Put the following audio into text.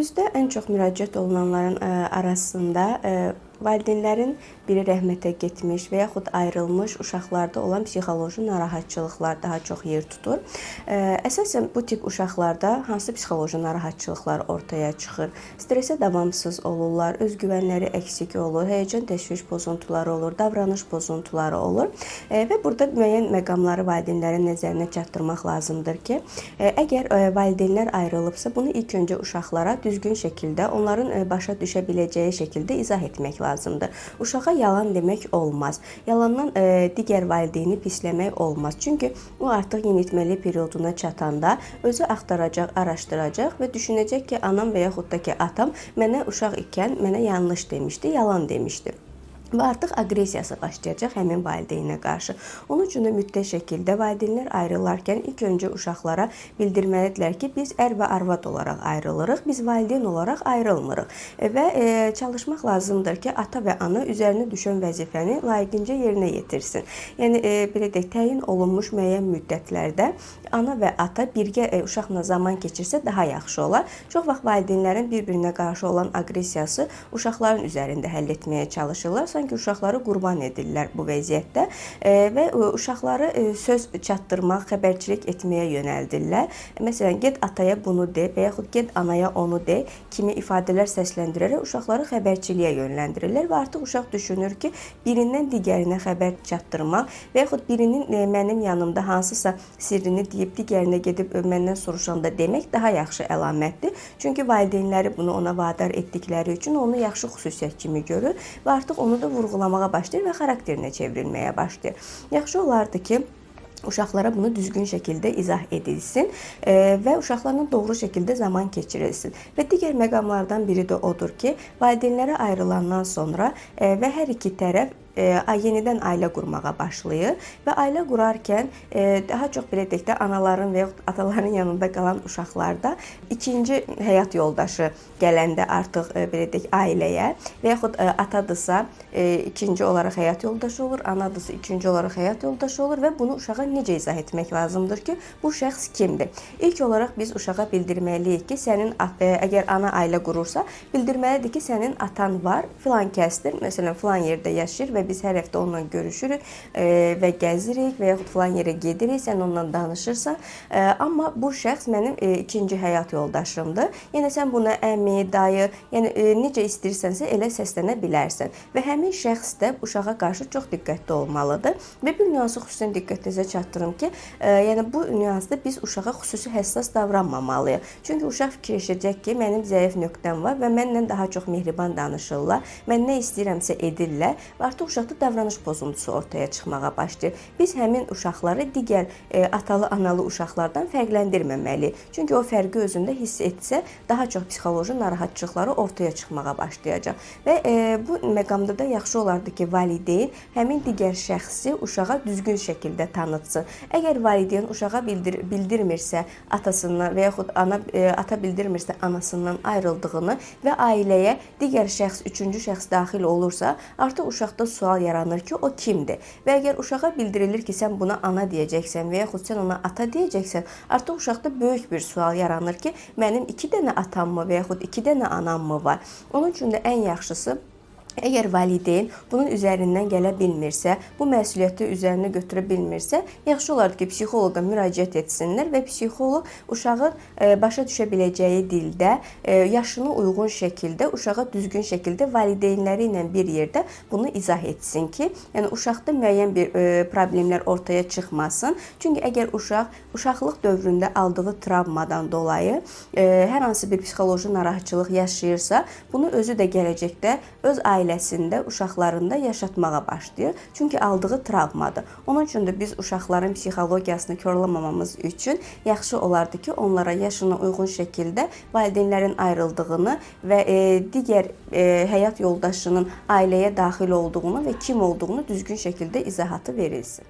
Günümüzdə ən çox müraciət olunanların arasında valideynlərin biri rəhmətə getmiş və yaxud ayrılmış uşaqlarda olan psixoloji narahatçılıqlar daha çox yer tutur. Əsasən bu tip uşaqlarda hansı psixoloji narahatçılıqlar ortaya çıxır? Stressə davamsız olurlar, özgüvənləri əksik olur, həyəcan təşviş pozuntuları olur, davranış pozuntuları olur və burada müəyyən məqamları valideynlərin nəzərinə çatdırmaq lazımdır ki, əgər valideynlər ayrılıbsa, bunu ilk öncə uşaqlara düzgün şəkildə, onların başa düşə biləcəyi şəkildə izah etmək lazımdır. Uşağa yalan demək olmaz. Yalandan digər valideyni pisləmək olmaz. Çünki o artıq yeniyetməli perioduna çatanda özü axtaracaq, araşdıracaq və düşünəcək ki, anam və yaxud da ki, atam mənə uşaq ikən mənə yanlış demişdi, yalan demişdi. Və artıq aqressiyası başlayacaq həmin valideynə qarşı. Onun üçün də mütləq şəkildə valideynlər ayrılarkən ilk öncə uşaqlara bildirməlidirlər ki, biz ər və arvad olaraq ayrılırıq, biz valideyn olaraq ayrılmırıq. Və çalışmaq lazımdır ki, ata və ana üzərinə düşən vəzifəni layiqincə yerinə yetirsin. Yəni, belə deyək, təyin olunmuş müəyyən müddətlərdə ana və ata birgə uşaqla zaman keçirsə daha yaxşı olar. Çox vaxt valideynlərin bir-birinə qarşı olan aqressiyası uşaqların üzərində həll etməyə çalışırlar. Sanki uşaqları qurban edirlər bu vəziyyətdə və uşaqları söz çatdırmaq, xəbərçilik etməyə yönəldirlər. Məsələn, get ataya bunu de və yaxud get anaya onu de kimi ifadələr səsləndirərək uşaqları xəbərçiliyə yönləndirirlər və artıq uşaq düşünür ki, birindən digərinə xəbər çatdırmaq və yaxud birinin mənim yanımda hansısa sirrini deyib digərinə gedib məndən soruşanda demək daha yaxşı əlamətdir. Çünki valideynləri bunu ona vadar etdikləri üçün onu yaxşı xüsusiyyət kimi görür və artıq onu da vurğulamağa başlayır və xarakterinə çevrilməyə başlayır. Yaxşı olardı ki, uşaqlara bunu düzgün şəkildə izah edilsin və uşaqlarla doğru şəkildə zaman keçirilsin. Və digər məqamlardan biri də odur ki, valideynlərə ayrılandan sonra və hər iki tərəf yenidən ailə qurmağa başlayır və ailə qurarkən daha çox belə deyək də anaların və yaxud ataların yanında qalan uşaqlarda ikinci həyat yoldaşı gələndə artıq belə deyək ailəyə və yaxud atadırsa ikinci olaraq həyat yoldaşı olur, anadırsa ikinci olaraq həyat yoldaşı olur və bunu uşağa necə izah etmək lazımdır ki, bu şəxs kimdir? İlk olaraq biz uşağa bildirməliyik ki, sənin əgər ana ailə qurursa, bildirməlidir ki, sənin atan var, filan kəsdir, məsələn, filan yerdə yaşayır və biz hər həftə onunla görüşürük və gəzirik və yaxud filan yerə gedirik, sən onunla danışırsan. Amma bu şəxs mənim ikinci həyat yoldaşımdır. Yəni, sən buna əmi, dayı, yəni necə istəyirsənsə elə səslənə bilərsən. Və həmin şəxs də uşağa qarşı çox diqqətli olmalıdır. Və bir nüansı xüsusən diqqətinizə çatdırım ki, yəni bu nüansda biz uşağa xüsusi həssas davranmamalıyıq. Çünki uşaq fikirləşəcək ki, mənim zəif nöqtəm var və mənlə daha çox mehriban danışırlar. Mən nə istəyirəmsə edirlər və artıq uşaqda davranış pozuntusu ortaya çıxmağa başlayır. Biz həmin uşaqları digər atalı, analı uşaqlardan fərqləndirməməliyik. Çünki o fərqi özündə hiss etsə, daha çox psixoloji narahatçılıqları ortaya çıxmağa başlayacaq. Və bu məqamda da yaxşı olardı ki, valideyn həmin digər şəxsi uşağa düzgün şəkildə tanıtsın. Əgər valideyn uşağa bildirmirsə atasından və yaxud ata bildirmirsə anasından ayrıldığını və ailəyə digər şəxs, üçüncü şəxs daxil olursa, artıq uşaqda sual yaranır ki, o kimdir? Və əgər uşağa bildirilir ki, sən buna ana deyəcəksən və yaxud sən ona ata deyəcəksən, artıq uşaqda böyük bir sual yaranır ki, mənim 2 dənə atam mı və yaxud 2 dənə anam mı var? Onun üçün də ən yaxşısı, əgər valideyn bunun üzərindən gələ bilmirsə, bu məsuliyyəti üzərinə götürə bilmirsə, yaxşı olardı ki, psixoloqa müraciət etsinlər və psixoloq uşağın başa düşə biləcəyi dildə, yaşına uyğun şəkildə, uşağa düzgün şəkildə valideynləri ilə bir yerdə bunu izah etsin ki, yəni uşaqda müəyyən bir problemlər ortaya çıxmasın. Çünki əgər uşaqlıq dövründə aldığı travmadan dolayı hər hansı bir psixoloji narahatçılıq yaşayırsa, bunu özü də gələcəkdə öz ailəsində, uşaqlarında yaşatmağa başlayır. Çünki aldığı travmadır. Onun üçün də biz uşaqların psixologiyasını korlamamamız üçün yaxşı olardı ki, onlara yaşına uyğun şəkildə valideynlərin ayrıldığını və digər həyat yoldaşının ailəyə daxil olduğunu və kim olduğunu düzgün şəkildə izahatı verilsin.